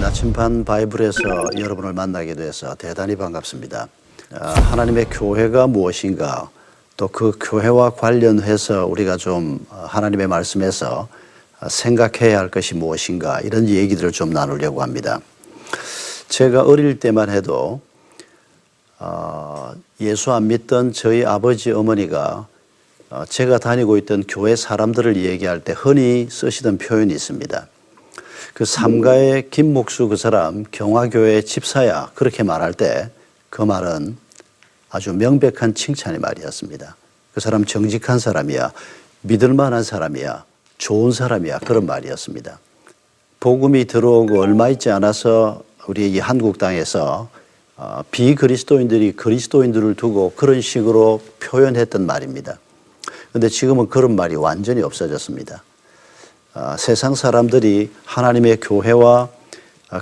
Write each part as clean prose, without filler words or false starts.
나침반 바이블에서 여러분을 만나게 돼서 대단히 반갑습니다. 하나님의 교회가 무엇인가, 또 그 교회와 관련해서 우리가 좀 하나님의 말씀에서 생각해야 할 것이 무엇인가, 이런 얘기들을 좀 나누려고 합니다. 제가 어릴 때만 해도 예수 안 믿던 저희 아버지 어머니가 제가 다니고 있던 교회 사람들을 얘기할 때 흔히 쓰시던 표현이 있습니다. 그 삼가의 김목수 그 사람 경화교회 집사야, 그렇게 말할 때 그 말은 아주 명백한 칭찬의 말이었습니다. 그 사람 정직한 사람이야, 믿을 만한 사람이야, 좋은 사람이야, 그런 말이었습니다. 복음이 들어오고 얼마 있지 않아서 우리 이 한국 땅에서 비그리스도인들이 그리스도인들을 두고 그런 식으로 표현했던 말입니다. 그런데 지금은 그런 말이 완전히 없어졌습니다. 세상 사람들이 하나님의 교회와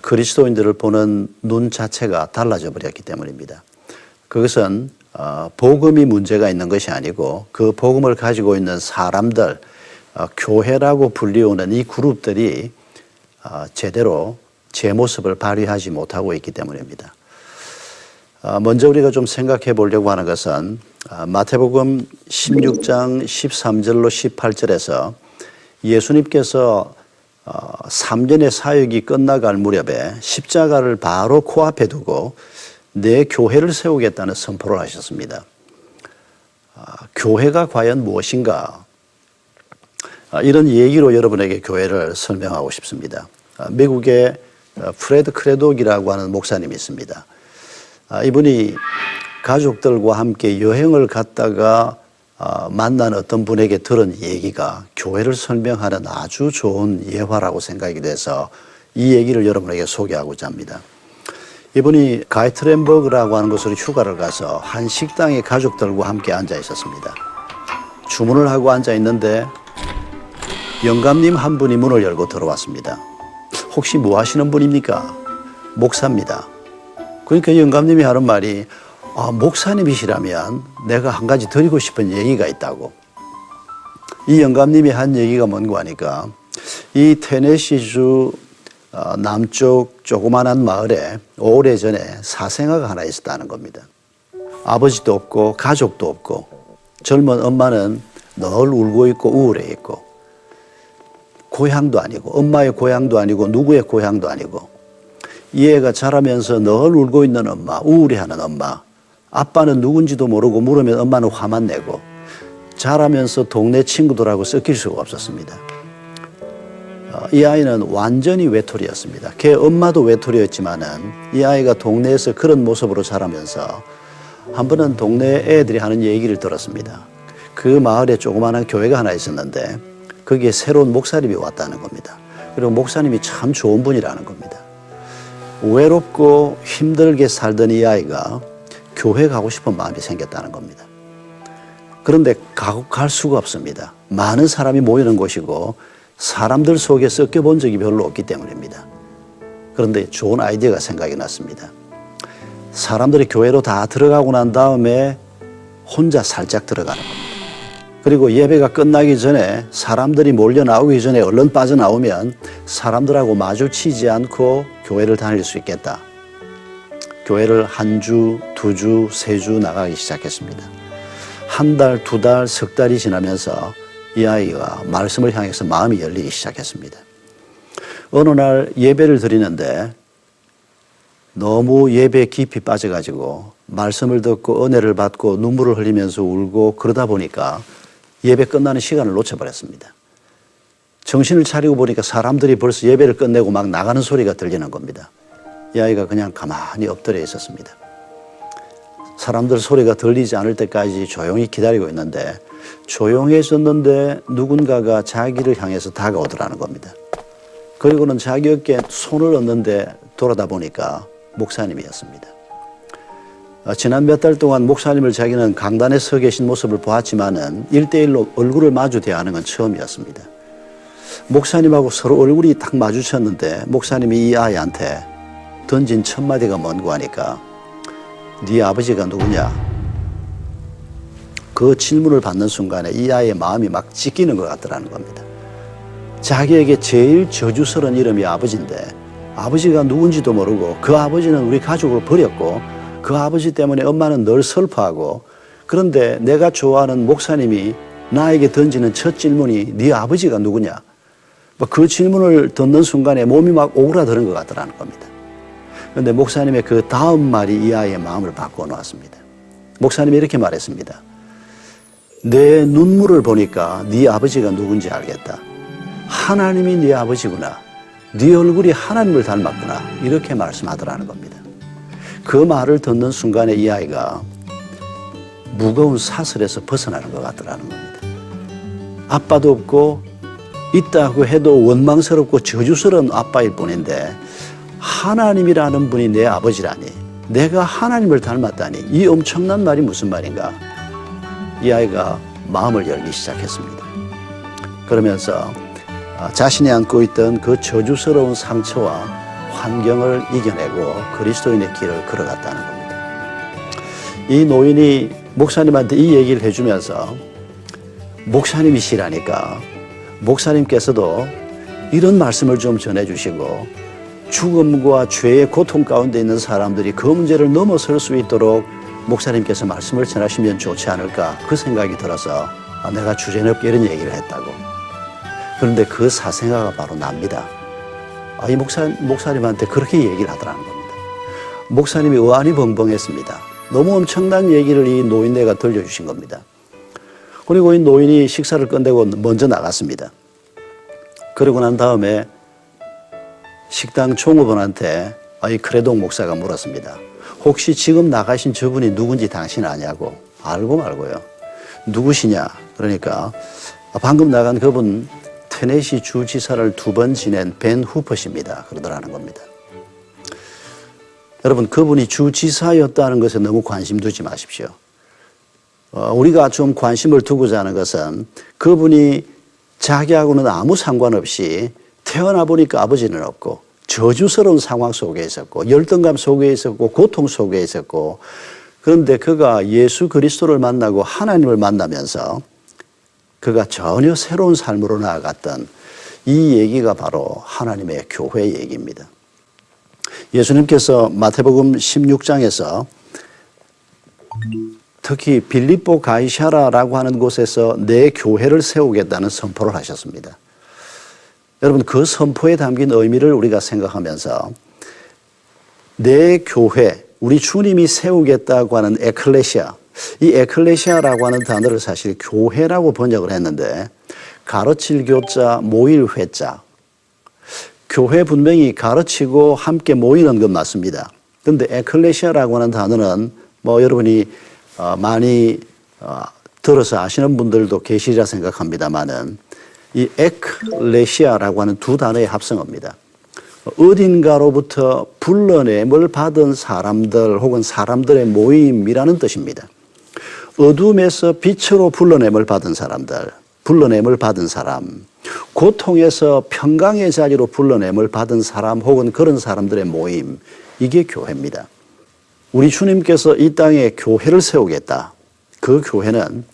그리스도인들을 보는 눈 자체가 달라져 버렸기 때문입니다. 그것은 복음이 문제가 있는 것이 아니고 그 복음을 가지고 있는 사람들, 교회라고 불리우는 이 그룹들이 제대로 제 모습을 발휘하지 못하고 있기 때문입니다. 먼저 우리가 좀 생각해 보려고 하는 것은 마태복음 16장 13절로 18절에서 예수님께서 3년의 사역이 끝나갈 무렵에 십자가를 바로 코앞에 두고 내 교회를 세우겠다는 선포를 하셨습니다. 교회가 과연 무엇인가? 이런 얘기로 여러분에게 교회를 설명하고 싶습니다. 미국의 프레드 크레독이라고 하는 목사님이 있습니다. 이분이 가족들과 함께 여행을 갔다가 만난 어떤 분에게 들은 얘기가 교회를 설명하는 아주 좋은 예화라고 생각이 돼서 이 얘기를 여러분에게 소개하고자 합니다. 이분이 가이트렌버그라고 하는 곳으로 휴가를 가서 한 식당에 가족들과 함께 앉아 있었습니다. 주문을 하고 앉아 있는데 영감님 한 분이 문을 열고 들어왔습니다. 혹시 뭐 하시는 분입니까? 목사입니다. 그러니까 영감님이 하는 말이 목사님이시라면 내가 한 가지 드리고 싶은 얘기가 있다고. 이 영감님이 한 얘기가 뭔가 하니까 이 테네시주 남쪽 조그만한 마을에 오래전에 사생아가 하나 있었다는 겁니다. 아버지도 없고 가족도 없고 젊은 엄마는 늘 울고 있고 우울해 있고 고향도 아니고 엄마의 고향도 아니고 누구의 고향도 아니고 이 애가 자라면서 늘 울고 있는 엄마, 우울해하는 엄마, 아빠는 누군지도 모르고 물으면 엄마는 화만 내고 자라면서 동네 친구들하고 섞일 수가 없었습니다. 이 아이는 완전히 외톨이였습니다. 걔 엄마도 외톨이였지만은 이 아이가 동네에서 그런 모습으로 자라면서 한 번은 동네 애들이 하는 얘기를 들었습니다. 그 마을에 조그마한 교회가 하나 있었는데 거기에 새로운 목사님이 왔다는 겁니다. 그리고 목사님이 참 좋은 분이라는 겁니다. 외롭고 힘들게 살던 이 아이가 교회 가고 싶은 마음이 생겼다는 겁니다. 그런데 갈 수가 없습니다. 많은 사람이 모이는 곳이고 사람들 속에 섞여 본 적이 별로 없기 때문입니다. 그런데 좋은 아이디어가 생각이 났습니다. 사람들이 교회로 다 들어가고 난 다음에 혼자 살짝 들어가는 겁니다. 그리고 예배가 끝나기 전에 사람들이 몰려 나오기 전에 얼른 빠져나오면 사람들하고 마주치지 않고 교회를 다닐 수 있겠다. 교회를 한 주, 두 주, 세 주 나가기 시작했습니다. 한 달, 두 달, 석 달이 지나면서 이 아이가 말씀을 향해서 마음이 열리기 시작했습니다. 어느 날 예배를 드리는데 너무 예배에 깊이 빠져가지고 말씀을 듣고 은혜를 받고 눈물을 흘리면서 울고 그러다 보니까 예배 끝나는 시간을 놓쳐버렸습니다. 정신을 차리고 보니까 사람들이 벌써 예배를 끝내고 막 나가는 소리가 들리는 겁니다. 이 아이가 그냥 가만히 엎드려 있었습니다. 사람들 소리가 들리지 않을 때까지 조용히 기다리고 있는데 조용해졌는데 누군가가 자기를 향해서 다가오더라는 겁니다. 그리고는 자기 어깨에 손을 얹는데 돌아다 보니까 목사님이었습니다. 지난 몇 달 동안 목사님을 자기는 강단에 서 계신 모습을 보았지만은 1대1로 얼굴을 마주 대하는 건 처음이었습니다. 목사님하고 서로 얼굴이 딱 마주쳤는데 목사님이 이 아이한테 던진 첫 마디가 뭔고 하니까 네 아버지가 누구냐? 그 질문을 받는 순간에 이 아이의 마음이 막 찢기는 것 같더라는 겁니다. 자기에게 제일 저주스러운 이름이 아버지인데 아버지가 누군지도 모르고 그 아버지는 우리 가족을 버렸고 그 아버지 때문에 엄마는 늘 슬퍼하고 그런데 내가 좋아하는 목사님이 나에게 던지는 첫 질문이 네 아버지가 누구냐? 그 질문을 듣는 순간에 몸이 막 오그라드는 것 같더라는 겁니다. 그런데 목사님의 그 다음 말이 이 아이의 마음을 바꿔놓았습니다. 목사님이 이렇게 말했습니다. 내 눈물을 보니까 네 아버지가 누군지 알겠다. 하나님이 네 아버지구나. 네 얼굴이 하나님을 닮았구나. 이렇게 말씀하더라는 겁니다. 그 말을 듣는 순간에 이 아이가 무거운 사슬에서 벗어나는 것 같더라는 겁니다. 아빠도 없고 있다고 해도 원망스럽고 저주스러운 아빠일 뿐인데 하나님이라는 분이 내 아버지라니, 내가 하나님을 닮았다니, 이 엄청난 말이 무슨 말인가? 이 아이가 마음을 열기 시작했습니다. 그러면서 자신이 안고 있던 그 저주스러운 상처와 환경을 이겨내고 그리스도인의 길을 걸어갔다는 겁니다. 이 노인이 목사님한테 이 얘기를 해주면서 목사님이시라니까 목사님께서도 이런 말씀을 좀 전해주시고 죽음과 죄의 고통 가운데 있는 사람들이 그 문제를 넘어설 수 있도록 목사님께서 말씀을 전하시면 좋지 않을까 그 생각이 들어서 내가 주제넘게 이런 얘기를 했다고. 그런데 그 사생아가 바로 납니다. 이 목사님한테 그렇게 얘기를 하더라는 겁니다. 목사님이 의안이 벙벙했습니다. 너무 엄청난 얘기를 이 노인네가 들려주신 겁니다. 그리고 이 노인이 식사를 끝내고 먼저 나갔습니다. 그러고 난 다음에 식당 종업원한테 이 크레동 목사가 물었습니다. 혹시 지금 나가신 저분이 누군지 당신 아냐고. 알고 말고요. 누구시냐? 그러니까 방금 나간 그분 테네시 주지사를 2번 지낸 벤 후퍼 씨입니다. 그러더라는 겁니다. 여러분, 그분이 주지사였다는 것에 너무 관심 두지 마십시오. 우리가 좀 관심을 두고자 하는 것은 그분이 자기하고는 아무 상관없이 태어나 보니까 아버지는 없고 저주스러운 상황 속에 있었고 열등감 속에 있었고 고통 속에 있었고 그런데 그가 예수 그리스도를 만나고 하나님을 만나면서 그가 전혀 새로운 삶으로 나아갔던 이 얘기가 바로 하나님의 교회 얘기입니다. 예수님께서 마태복음 16장에서 특히 빌립보 가이사라라고 하는 곳에서 내 교회를 세우겠다는 선포를 하셨습니다. 여러분, 그 선포에 담긴 의미를 우리가 생각하면서 내 교회, 우리 주님이 세우겠다고 하는 에클레시아, 이 에클레시아라고 하는 단어를 사실 교회라고 번역을 했는데 가르칠 교자, 모일 회자. 교회 분명히 가르치고 함께 모이는 건 맞습니다. 그런데 에클레시아라고 하는 단어는 여러분이 많이 들어서 아시는 분들도 계시리라 생각합니다만은 이 에클레시아라고 하는 두 단어의 합성어입니다. 어딘가로부터 불러냄을 받은 사람들 혹은 사람들의 모임이라는 뜻입니다. 어둠에서 빛으로 불러냄을 받은 사람들, 불러냄을 받은 사람, 고통에서 평강의 자리로 불러냄을 받은 사람 혹은 그런 사람들의 모임, 이게 교회입니다. 우리 주님께서 이 땅에 교회를 세우겠다. 그 교회는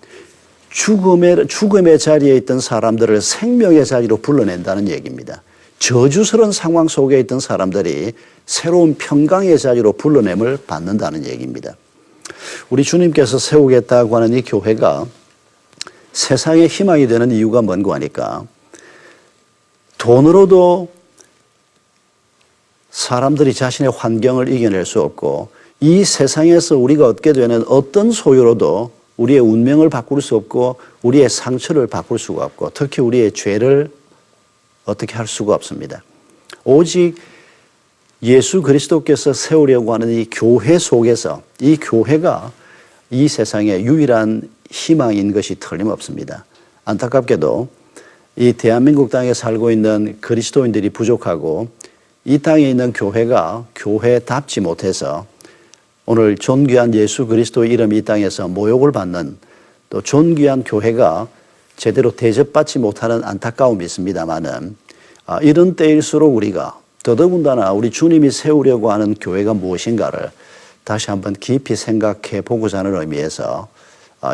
죽음의 자리에 있던 사람들을 생명의 자리로 불러낸다는 얘기입니다. 저주스러운 상황 속에 있던 사람들이 새로운 평강의 자리로 불러냄을 받는다는 얘기입니다. 우리 주님께서 세우겠다고 하는 이 교회가 세상의 희망이 되는 이유가 뭔가 하니까 돈으로도 사람들이 자신의 환경을 이겨낼 수 없고 이 세상에서 우리가 얻게 되는 어떤 소유로도 우리의 운명을 바꿀 수 없고 우리의 상처를 바꿀 수가 없고 특히 우리의 죄를 어떻게 할 수가 없습니다. 오직 예수 그리스도께서 세우려고 하는 이 교회 속에서 이 교회가 이 세상의 유일한 희망인 것이 틀림없습니다. 안타깝게도 이 대한민국 땅에 살고 있는 그리스도인들이 부족하고 이 땅에 있는 교회가 교회답지 못해서 오늘 존귀한 예수 그리스도의 이름이 이 땅에서 모욕을 받는 또 존귀한 교회가 제대로 대접받지 못하는 안타까움이 있습니다만은 이런 때일수록 우리가 더더군다나 우리 주님이 세우려고 하는 교회가 무엇인가를 다시 한번 깊이 생각해 보고자 하는 의미에서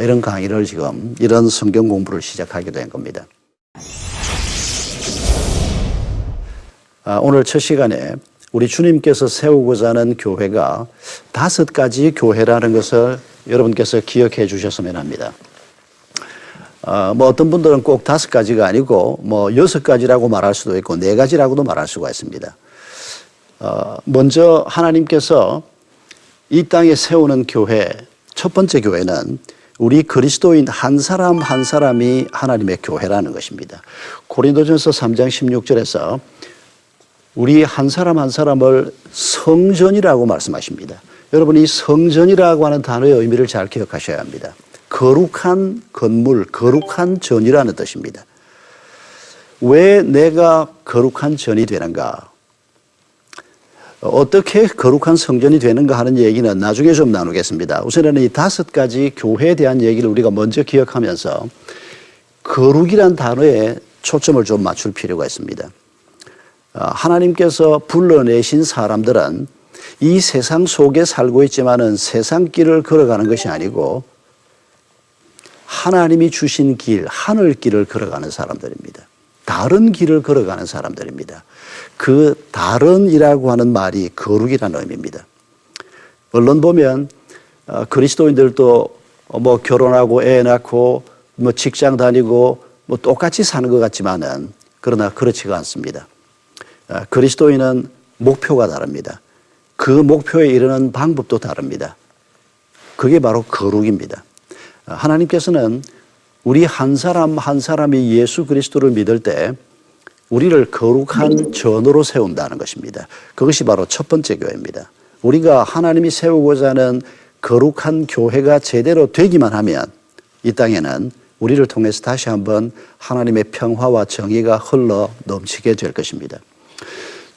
이런 강의를 지금 이런 성경 공부를 시작하게 된 겁니다. 오늘 첫 시간에 우리 주님께서 세우고자 하는 교회가 5가지 교회라는 것을 여러분께서 기억해 주셨으면 합니다. 뭐 어떤 분들은 꼭 5가지가 아니고 뭐 6가지라고 말할 수도 있고 4가지라고도 말할 수가 있습니다. 먼저 하나님께서 이 땅에 세우는 교회, 첫 번째 교회는 우리 그리스도인 한 사람 한 사람이 하나님의 교회라는 것입니다. 고린도전서 3장 16절에서 우리 한 사람 한 사람을 성전이라고 말씀하십니다. 여러분, 이 성전이라고 하는 단어의 의미를 잘 기억하셔야 합니다. 거룩한 건물, 거룩한 전이라는 뜻입니다. 왜 내가 거룩한 전이 되는가? 어떻게 거룩한 성전이 되는가 하는 얘기는 나중에 좀 나누겠습니다. 우선은 이 5가지 교회에 대한 얘기를 우리가 먼저 기억하면서 거룩이란 단어에 초점을 좀 맞출 필요가 있습니다. 하나님께서 불러내신 사람들은 이 세상 속에 살고 있지만은 세상 길을 걸어가는 것이 아니고 하나님이 주신 길, 하늘 길을 걸어가는 사람들입니다. 다른 길을 걸어가는 사람들입니다. 그 다른이라고 하는 말이 거룩이라는 의미입니다. 언론 보면 그리스도인들도 뭐 결혼하고 애 낳고 뭐 직장 다니고 뭐 똑같이 사는 것 같지만은 그러나 그렇지가 않습니다. 그리스도인은 목표가 다릅니다. 그 목표에 이르는 방법도 다릅니다. 그게 바로 거룩입니다. 하나님께서는 우리 한 사람 한 사람이 예수 그리스도를 믿을 때 우리를 거룩한 전으로 세운다는 것입니다. 그것이 바로 첫 번째 교회입니다. 우리가 하나님이 세우고자 하는 거룩한 교회가 제대로 되기만 하면 이 땅에는 우리를 통해서 다시 한번 하나님의 평화와 정의가 흘러 넘치게 될 것입니다.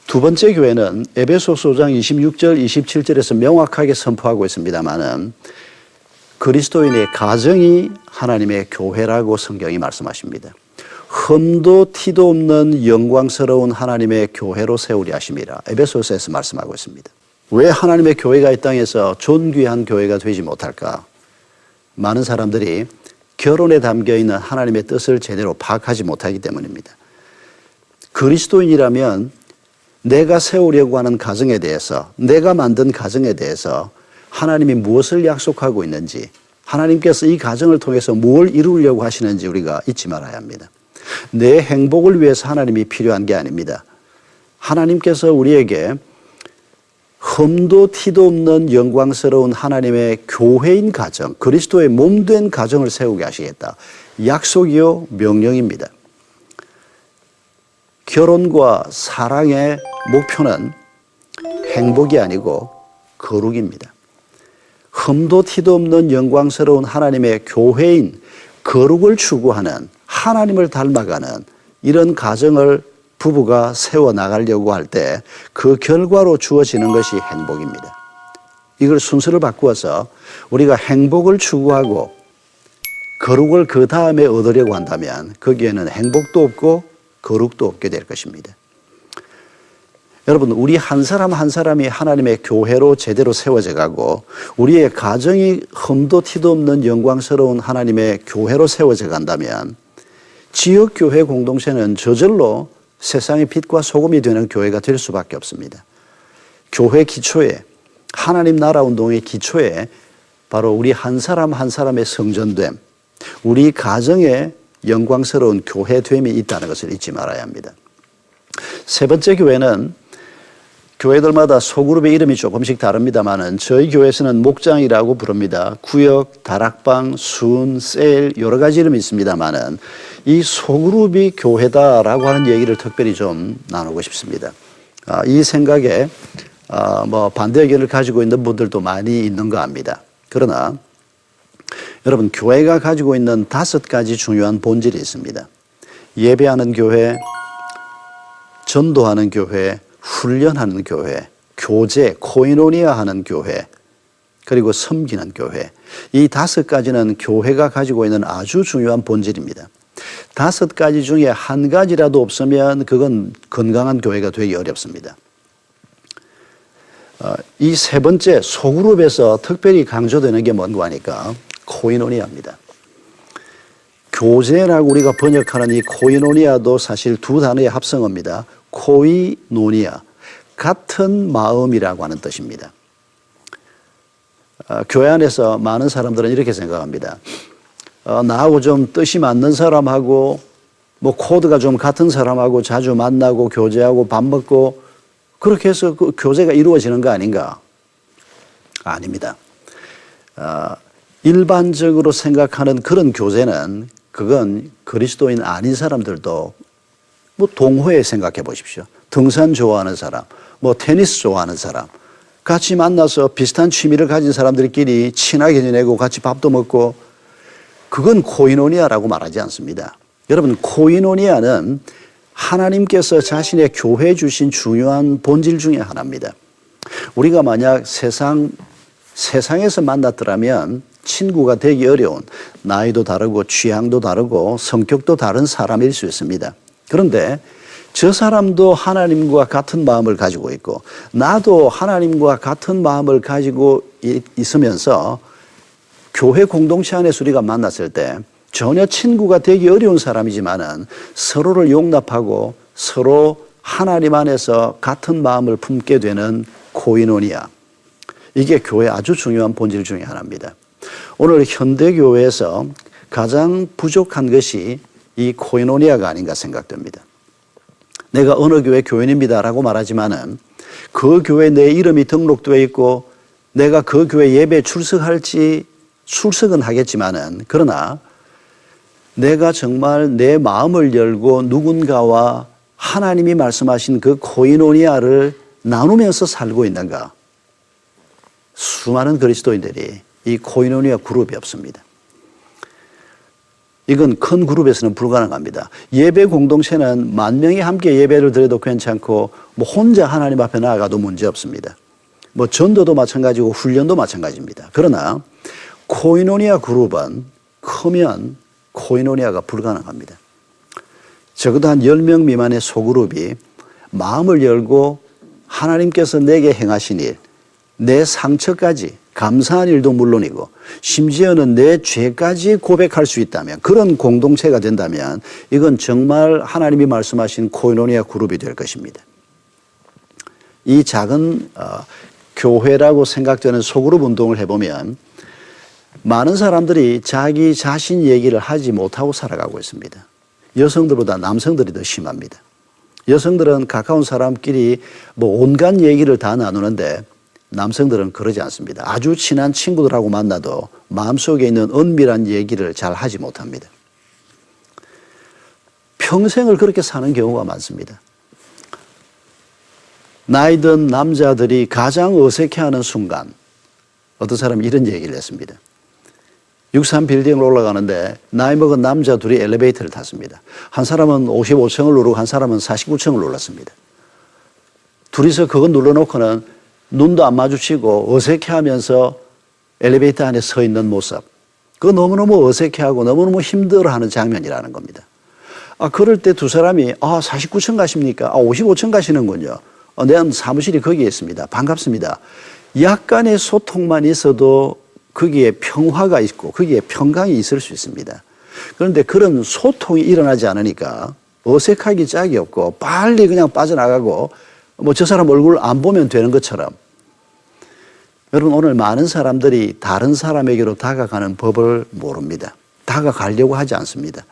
두 번째 교회는 에베소서 5장 26절 27절에서 명확하게 선포하고 있습니다마는 그리스도인의 가정이 하나님의 교회라고 성경이 말씀하십니다. 흠도 티도 없는 영광스러운 하나님의 교회로 세우리 하심이라 에베소서에서 말씀하고 있습니다. 왜 하나님의 교회가 이 땅에서 존귀한 교회가 되지 못할까? 많은 사람들이 결혼에 담겨있는 하나님의 뜻을 제대로 파악하지 못하기 때문입니다. 그리스도인이라면 내가 세우려고 하는 가정에 대해서, 내가 만든 가정에 대해서 하나님이 무엇을 약속하고 있는지, 하나님께서 이 가정을 통해서 무엇을 이루려고 하시는지 우리가 잊지 말아야 합니다. 내 행복을 위해서 하나님이 필요한 게 아닙니다. 하나님께서 우리에게 흠도 티도 없는 영광스러운 하나님의 교회인 가정, 그리스도의 몸된 가정을 세우게 하시겠다. 약속이요, 명령입니다. 결혼과 사랑의 목표는 행복이 아니고 거룩입니다. 흠도 티도 없는 영광스러운 하나님의 교회인 거룩을 추구하는 하나님을 닮아가는 이런 가정을 부부가 세워나가려고 할 때 그 결과로 주어지는 것이 행복입니다. 이걸 순서를 바꾸어서 우리가 행복을 추구하고 거룩을 그 다음에 얻으려고 한다면 거기에는 행복도 없고 거룩도 없게 될 것입니다. 여러분, 우리 한 사람 한 사람이 하나님의 교회로 제대로 세워져 가고 우리의 가정이 흠도 티도 없는 영광스러운 하나님의 교회로 세워져 간다면 지역교회 공동체는 저절로 세상의 빛과 소금이 되는 교회가 될 수밖에 없습니다. 교회 기초에, 하나님 나라 운동의 기초에 바로 우리 한 사람 한 사람의 성전됨, 우리 가정에 영광스러운 교회됨이 있다는 것을 잊지 말아야 합니다. 세 번째 교회는 교회들마다 소그룹의 이름이 조금씩 다릅니다만은 저희 교회에서는 목장이라고 부릅니다. 구역, 다락방, 순, 셀 여러 가지 이름이 있습니다만은 이 소그룹이 교회다라고 하는 얘기를 특별히 좀 나누고 싶습니다. 이 생각에 뭐 반대 의견을 가지고 있는 분들도 많이 있는가 합니다. 그러나 여러분, 교회가 가지고 있는 5가지 중요한 본질이 있습니다. 예배하는 교회, 전도하는 교회, 훈련하는 교회, 교제, 코이노니아 하는 교회, 그리고 섬기는 교회. 이 5가지는 교회가 가지고 있는 아주 중요한 본질입니다. 5가지 중에 한 가지라도 없으면 그건 건강한 교회가 되기 어렵습니다. 이 세 번째 소그룹에서 특별히 강조되는 게 뭔가 하니까 코이노니아입니다. 교제라고 우리가 번역하는 이 코이노니아도 사실 두 단어의 합성어입니다. 코이노니아, 같은 마음이라고 하는 뜻입니다. 교회 안에서 많은 사람들은 이렇게 생각합니다. 나하고 좀 뜻이 맞는 사람하고 뭐 코드가 좀 같은 사람하고 자주 만나고 교제하고 밥 먹고 그렇게 해서 그 교제가 이루어지는 거 아닌가? 아닙니다. 일반적으로 생각하는 그런 교제는 그건 그리스도인 아닌 사람들도 뭐 동호회 생각해 보십시오. 등산 좋아하는 사람, 뭐 테니스 좋아하는 사람, 같이 만나서 비슷한 취미를 가진 사람들끼리 친하게 지내고 같이 밥도 먹고 그건 코이노니아라고 말하지 않습니다. 여러분, 코이노니아는 하나님께서 자신의 교회에 주신 중요한 본질 중에 하나입니다. 우리가 만약 세상에서 만났더라면 친구가 되기 어려운 나이도 다르고 취향도 다르고 성격도 다른 사람일 수 있습니다. 그런데 저 사람도 하나님과 같은 마음을 가지고 있고 나도 하나님과 같은 마음을 가지고 있으면서 교회 공동체 안에서 우리가 만났을 때 전혀 친구가 되기 어려운 사람이지만은 서로를 용납하고 서로 하나님 안에서 같은 마음을 품게 되는 코이노니아. 이게 교회의 아주 중요한 본질 중에 하나입니다. 오늘 현대교회에서 가장 부족한 것이 이 코이노니아가 아닌가 생각됩니다. 내가 어느 교회 교인입니다라고 말하지만은 그 교회에 내 이름이 등록되어 있고 내가 그 교회 예배에 출석은 하겠지만은 그러나 내가 정말 내 마음을 열고 누군가와 하나님이 말씀하신 그 코이노니아를 나누면서 살고 있는가? 수많은 그리스도인들이 이 코이노니아 그룹이 없습니다. 이건 큰 그룹에서는 불가능합니다. 예배 공동체는 만 명이 함께 예배를 드려도 괜찮고 뭐 혼자 하나님 앞에 나아가도 문제 없습니다. 뭐 전도도 마찬가지고 훈련도 마찬가지입니다. 그러나 코이노니아 그룹은 크면 코이노니아가 불가능합니다. 적어도 한 10명 미만의 소그룹이 마음을 열고 하나님께서 내게 행하신 일, 내 상처까지 감사한 일도 물론이고 심지어는 내 죄까지 고백할 수 있다면 그런 공동체가 된다면 이건 정말 하나님이 말씀하신 코이노니아 그룹이 될 것입니다. 이 작은 교회라고 생각되는 소그룹 운동을 해보면 많은 사람들이 자기 자신 얘기를 하지 못하고 살아가고 있습니다. 여성들보다 남성들이 더 심합니다. 여성들은 가까운 사람끼리 뭐 온갖 얘기를 다 나누는데 남성들은 그러지 않습니다. 아주 친한 친구들하고 만나도 마음속에 있는 은밀한 얘기를 잘 하지 못합니다. 평생을 그렇게 사는 경우가 많습니다. 나이 든 남자들이 가장 어색해하는 순간 어떤 사람이 이런 얘기를 했습니다. 63 빌딩을 올라가는데 나이 먹은 남자 둘이 엘리베이터를 탔습니다. 한 사람은 55층을 누르고 한 사람은 49층을 눌렀습니다. 둘이서 그거 눌러놓고는 눈도 안 마주치고 어색해하면서 엘리베이터 안에 서 있는 모습. 그거 너무너무 어색해하고 너무너무 힘들어하는 장면이라는 겁니다. 그럴 때 두 사람이 49층 가십니까? 55층 가시는군요. 내 사무실이 거기에 있습니다. 반갑습니다. 약간의 소통만 있어도 거기에 평화가 있고 거기에 평강이 있을 수 있습니다. 그런데 그런 소통이 일어나지 않으니까 어색하기 짝이 없고 빨리 그냥 빠져나가고 뭐 저 사람 얼굴 안 보면 되는 것처럼 여러분 오늘 많은 사람들이 다른 사람에게로 다가가는 법을 모릅니다. 다가가려고 하지 않습니다.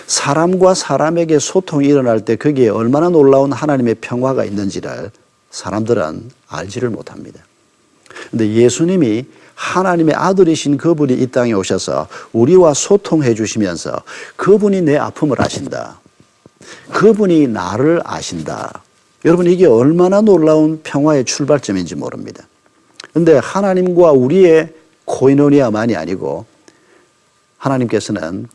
사람과 사람에게 소통이 일어날 때 거기에 얼마나 놀라운 하나님의 평화가 있는지를 사람들은 알지를 못합니다. 그런데 예수님이 하나님의 아들이신 그분이 이 땅에 오셔서 우리와 소통해 주시면서 그분이 내 아픔을 아신다. 그분이 나를 아신다. 여러분 이게 얼마나 놀라운 평화의 출발점인지 모릅니다. 그런데 하나님과 우리의 코이노니아만이 아니고 하나님께서는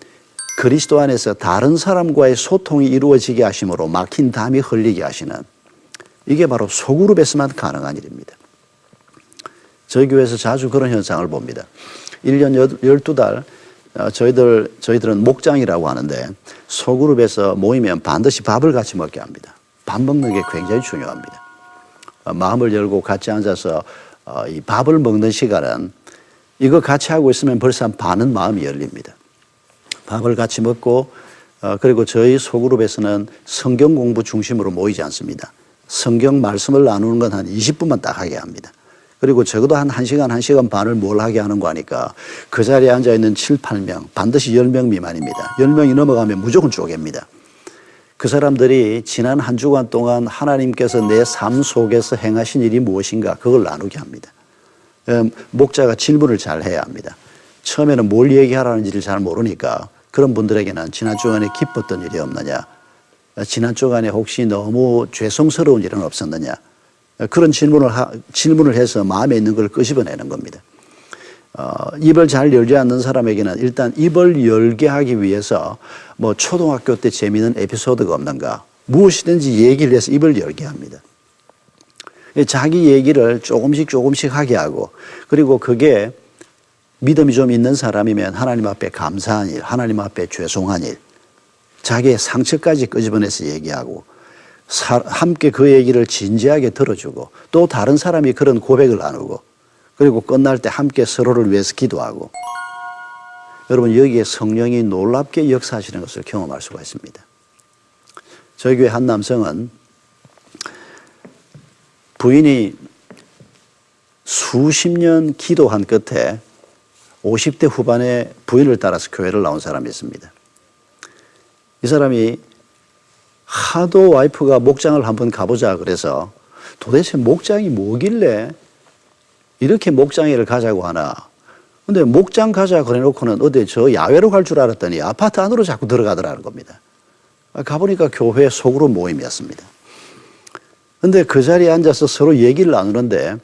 그리스도 안에서 다른 사람과의 소통이 이루어지게 하심으로 막힌 담이 흘리게 하시는 이게 바로 소그룹에서만 가능한 일입니다. 저희 교회에서 자주 그런 현상을 봅니다. 1년 12달 저희들은 목장이라고 하는데 소그룹에서 모이면 반드시 밥을 같이 먹게 합니다. 밥 먹는 게 굉장히 중요합니다. 마음을 열고 같이 앉아서 이 밥을 먹는 시간은 이거 같이 하고 있으면 벌써 한 반은 마음이 열립니다. 밥을 같이 먹고 그리고 저희 소그룹에서는 성경 공부 중심으로 모이지 않습니다. 성경 말씀을 나누는 건 한 20분만 딱 하게 합니다. 그리고 적어도 한 1시간, 1시간 반을 뭘 하게 하는 거 하니까 그 자리에 앉아있는 7, 8명, 반드시 10명 미만입니다. 10명이 넘어가면 무조건 쪼갭니다. 그 사람들이 지난 한 주간 동안 하나님께서 내 삶 속에서 행하신 일이 무엇인가 그걸 나누게 합니다. 목자가 질문을 잘 해야 합니다. 처음에는 뭘 얘기하라는지를 잘 모르니까 그런 분들에게는 지난 주간에 기뻤던 일이 없느냐, 지난 주간에 혹시 너무 죄송스러운 일은 없었느냐, 그런 질문을 해서 마음에 있는 걸 끄집어내는 겁니다. 입을 잘 열지 않는 사람에게는 일단 입을 열게 하기 위해서 뭐 초등학교 때 재미있는 에피소드가 없는가, 무엇이든지 얘기를 해서 입을 열게 합니다. 자기 얘기를 조금씩 하게 하고, 그리고 그게 믿음이 좀 있는 사람이면 하나님 앞에 감사한 일, 하나님 앞에 죄송한 일, 자기의 상처까지 끄집어내서 얘기하고, 함께 그 얘기를 진지하게 들어주고, 또 다른 사람이 그런 고백을 나누고, 그리고 끝날 때 함께 서로를 위해서 기도하고. 여러분, 여기에 성령이 놀랍게 역사하시는 것을 경험할 수가 있습니다. 저희 교회 한 남성은 부인이 수십 년 기도한 끝에 50대 후반에 부인을 따라서 교회를 나온 사람이 있습니다. 이 사람이 하도 와이프가 목장을 한번 가보자 그래서 도대체 목장이 뭐길래 이렇게 목장회를 가자고 하나. 근데 목장 가자 그래 놓고는 어디 저 야외로 갈 줄 알았더니 아파트 안으로 자꾸 들어가더라는 겁니다. 가보니까 교회 소그룹 모임이었습니다. 근데 그 자리에 앉아서 서로 얘기를 나누는데,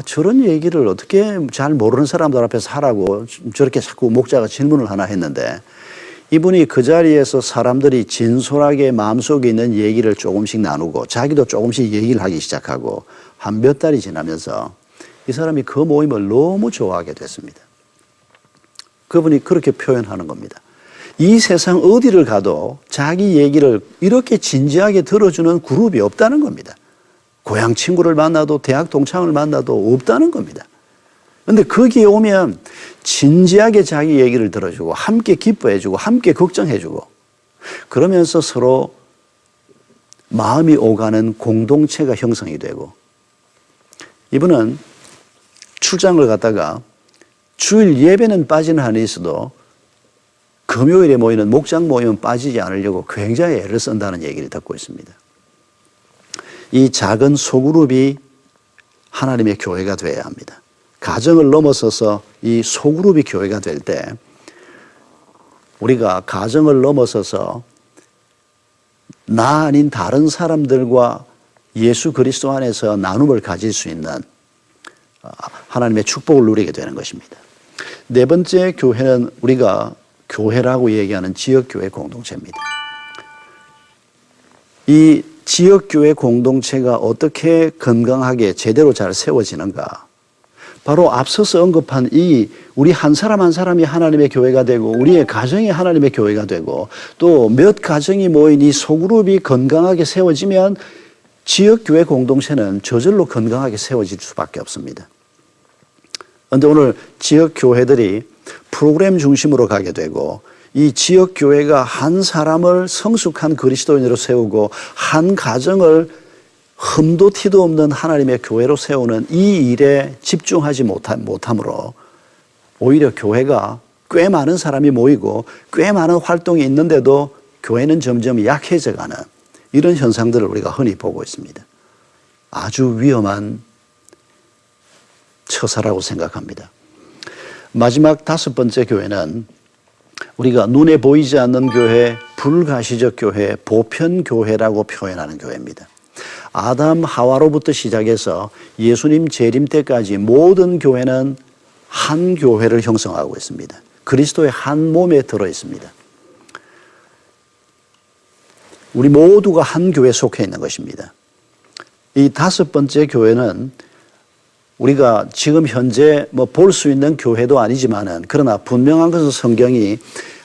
저런 얘기를 어떻게 잘 모르는 사람들 앞에서 하라고 저렇게 자꾸 목자가 질문을 하나 했는데, 이분이 그 자리에서 사람들이 진솔하게 마음속에 있는 얘기를 조금씩 나누고 자기도 조금씩 얘기를 하기 시작하고 한 몇 달이 지나면서 이 사람이 그 모임을 너무 좋아하게 됐습니다. 그분이 그렇게 표현하는 겁니다. 이 세상 어디를 가도 자기 얘기를 이렇게 진지하게 들어주는 그룹이 없다는 겁니다. 고향 친구를 만나도 대학 동창을 만나도 없다는 겁니다. 그런데 거기에 오면 진지하게 자기 얘기를 들어주고 함께 기뻐해주고 함께 걱정해주고 그러면서 서로 마음이 오가는 공동체가 형성이 되고, 이분은 출장을 갔다가 주일 예배는 빠지는 한이 있어도 금요일에 모이는 목장 모임은 빠지지 않으려고 굉장히 애를 쓴다는 얘기를 듣고 있습니다. 이 작은 소그룹이 하나님의 교회가 되어야 합니다. 가정을 넘어서서 이 소그룹이 교회가 될 때 우리가 가정을 넘어서서 나 아닌 다른 사람들과 예수 그리스도 안에서 나눔을 가질 수 있는 하나님의 축복을 누리게 되는 것입니다. 네 번째 교회는 우리가 교회라고 얘기하는 지역교회 공동체입니다. 이 지역교회 공동체가 어떻게 건강하게 제대로 잘 세워지는가? 바로 앞서서 언급한 이 우리 한 사람 한 사람이 하나님의 교회가 되고 우리의 가정이 하나님의 교회가 되고 또 몇 가정이 모인 이 소그룹이 건강하게 세워지면 지역교회 공동체는 저절로 건강하게 세워질 수밖에 없습니다. 그런데 오늘 지역교회들이 프로그램 중심으로 가게 되고 이 지역교회가 한 사람을 성숙한 그리스도인으로 세우고 한 가정을 흠도 티도 없는 하나님의 교회로 세우는 이 일에 집중하지 못함으로 오히려 교회가 꽤 많은 사람이 모이고 꽤 많은 활동이 있는데도 교회는 점점 약해져가는 이런 현상들을 우리가 흔히 보고 있습니다. 아주 위험한 처사라고 생각합니다. 마지막 다섯 번째 교회는 우리가 눈에 보이지 않는 교회, 불가시적 교회, 보편교회라고 표현하는 교회입니다. 아담 하와로부터 시작해서 예수님 재림 때까지 모든 교회는 한 교회를 형성하고 있습니다. 그리스도의 한 몸에 들어 있습니다. 우리 모두가 한 교회에 속해 있는 것입니다. 이 다섯 번째 교회는 우리가 지금 현재 볼 수 있는 교회도 아니지만은 그러나 분명한 것은 성경이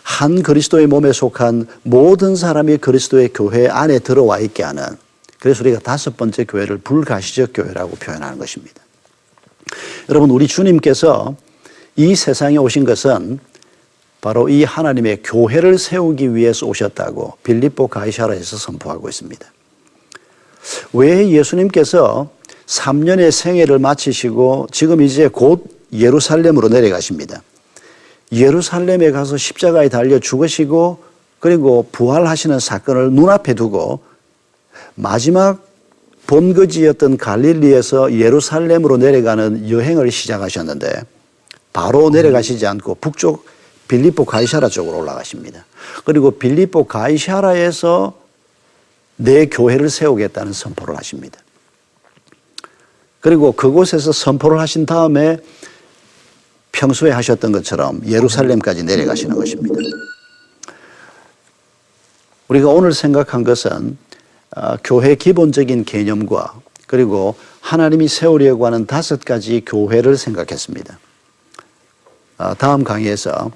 한 그리스도의 몸에 속한 모든 사람이 그리스도의 교회 안에 들어와 있게 하는, 그래서 우리가 다섯 번째 교회를 불가시적 교회라고 표현하는 것입니다. 여러분, 우리 주님께서 이 세상에 오신 것은 바로 이 하나님의 교회를 세우기 위해서 오셨다고 빌립보 가이사랴에서 선포하고 있습니다. 왜 예수님께서 3년의 생애를 마치시고 지금 이제 곧 예루살렘으로 내려가십니다. 예루살렘에 가서 십자가에 달려 죽으시고 그리고 부활하시는 사건을 눈앞에 두고 마지막 본거지였던 갈릴리에서 예루살렘으로 내려가는 여행을 시작하셨는데 바로 내려가시지 않고 북쪽 빌립보 가이사라 쪽으로 올라가십니다. 그리고 빌립보 가이사라에서 내 교회를 세우겠다는 선포를 하십니다. 그리고 그곳에서 선포를 하신 다음에 평소에 하셨던 것처럼 예루살렘까지 내려가시는 것입니다. 우리가 오늘 생각한 것은 교회 기본적인 개념과 그리고 하나님이 세우려고 하는 5가지 교회를 생각했습니다. 다음 강의에서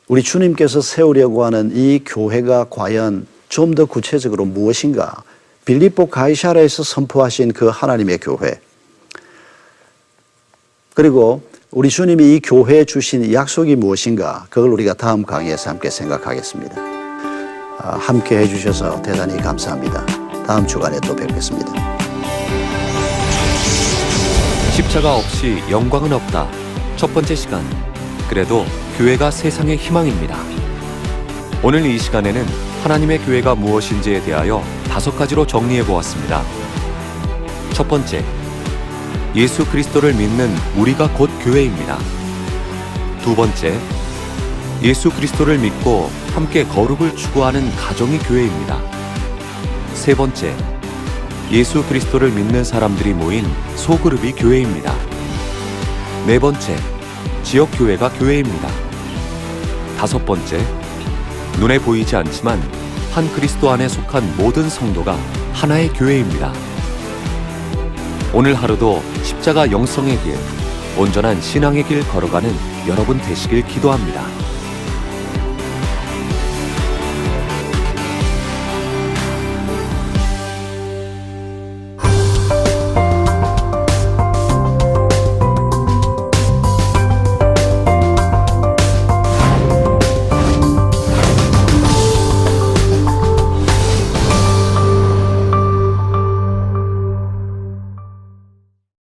우리 주님께서 세우려고 하는 이 교회가 과연 좀 더 구체적으로 무엇인가, 빌립보 가이사라에서 선포하신 그 하나님의 교회, 그리고 우리 주님이 이 교회에 주신 약속이 무엇인가, 그걸 우리가 다음 강의에서 함께 생각하겠습니다. 함께 해주셔서 대단히 감사합니다. 다음 주간에 또 뵙겠습니다. 십자가 없이 영광은 없다. 첫 번째 시간, 그래도 교회가 세상의 희망입니다. 오늘 이 시간에는 하나님의 교회가 무엇인지에 대하여 5가지로 정리해 보았습니다. 첫 번째, 예수 그리스도를 믿는 우리가 곧 교회입니다. 두 번째, 예수 그리스도를 믿고 함께 거룩을 추구하는 가정이 교회입니다. 세 번째, 예수 그리스도를 믿는 사람들이 모인 소그룹이 교회입니다. 네 번째, 지역교회가 교회입니다. 다섯 번째, 눈에 보이지 않지만 한 그리스도 안에 속한 모든 성도가 하나의 교회입니다. 오늘 하루도 십자가 영성의 길, 온전한 신앙의 길 걸어가는 여러분 되시길 기도합니다.